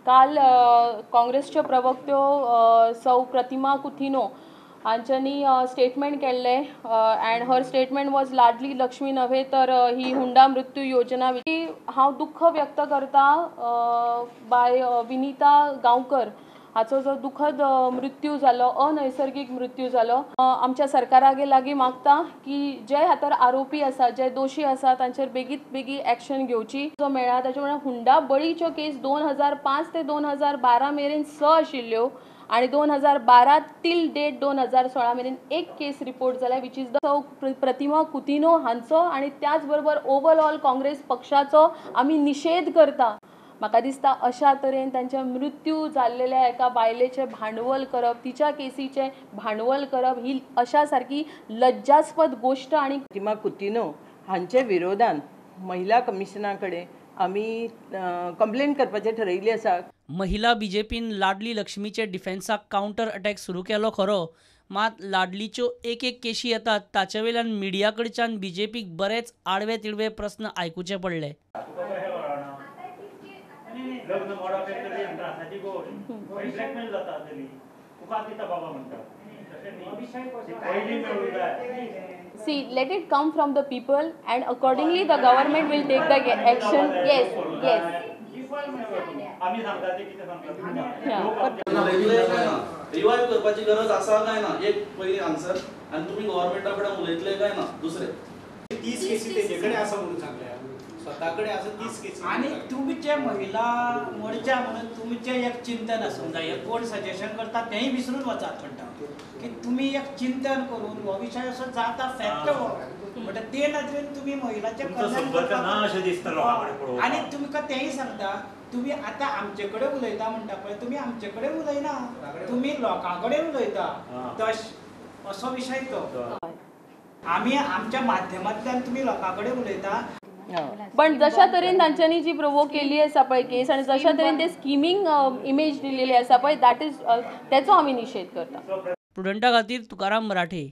काल काँग्रेसचे प्रवक्त्यो सौ प्रतिमा कुथिनो हांच्यांनी स्टेटमेंट केल्ले अँड हर स्टेटमेंट वॉज लाडली लक्ष्मी नव्हे तर ही हुंडा मृत्यू योजना हांव दुख्ख व्यक्त करता बाय विनीता गांवकर हाचो जो दुखद मृत्यू जालो अनैसर्गिक मृत्यू जालो आमच्या सरकारागे लागीं मागता की जे हातर आरोपी आसा जे दोशी आसा तांचेर बेगीत बेगी एक्शन घेवची जो मेळ्ळा ताचे म्हळ्यार हुंडा बळीच्यो केस 2005 ते 2012 मेरेन 6 आशिल्ल्यो आणि 2012 टील डेट 2016 मेरेन एक केस रिपोर्ट जाल्या विच इज द प्रतिमा कुथिनो हांचो आणि त्याच बरोबर ओवरऑल काँग्रेस पक्षाचो आमी निषेध करता। म्हाका दिसता अशा तरेन तांच्या मृत्यू जाल्लेल्या एका बायलेचें भांडवल करप तिच्या केसीचें भांडवल करप ही अशा सारकी लज्जास्पद गोष्ट। आणि प्रतिमा कुथिनो हांचे विरोधान महिला कमिशना कडेन आमी कंप्लेंट करपाचें ठरयिल्लें आसा। महिला बीजेपीन लाडली लक्ष्मीचे डिफेन्साक काउंटर अटॅक सुरू केलो खरो, मात लाडलीच्यो एक केशी येतात ताचे वयल्यान मिडिया कडच्यान बीजेपीक बरेच आडवे तिडवे प्रस्न आयकुचे पडले। लग्न मोडा फेक्टरी त्रासाची गोष्ट ब्लॅकमेल जाता तरी तुका दिता बाबा म्हणटा See, let it come from the people and accordingly the government will take the action. Yes, yes. आम्ही सांगता ते किती सांगतात रिवाइव करपाची गरज आसा काय ना एक पयली आन्सर आणि तुम्ही गव्हर्नमेंटा कडेन उलयतले काय ना दुसरे 30 केसी तेजेकडे आसा म्हणून सांगल्या स्वतःकडे आसा 30 केसी आणि तुमचे महिला मोर्चा म्हणून तुमचे एक चिंतन आसूंक जाय कोण सजेशन करता तेही विसरून वचात म्हणटा की तुम्ही एक चिंतन करून हो विषय असो जाता फॅक्ट हो बट ते नदरेन तुम्ही महिलाचे आणि तुमकां तेही सांगता तुम्ही आता आमचे कडेन उलयता म्हणटा पळय तुम्ही आमचे कडेन उलयना तुम्ही लोकां कडेन उलयता तश असो विषय तो आम्ही आमच्या माध्यमांतल्यान तुम्ही लोकां कडेन उलयता। पण जशा तरेन तांच्यांनी जी प्रोवोक केली आसा पळय केस आणि जशा तरेन ते स्किमींग इमेज दिलेली आसा पळय दॅट इज तेचो आमी निषेध करता। स्टुडंटा खातीर तुकाराम मराठे।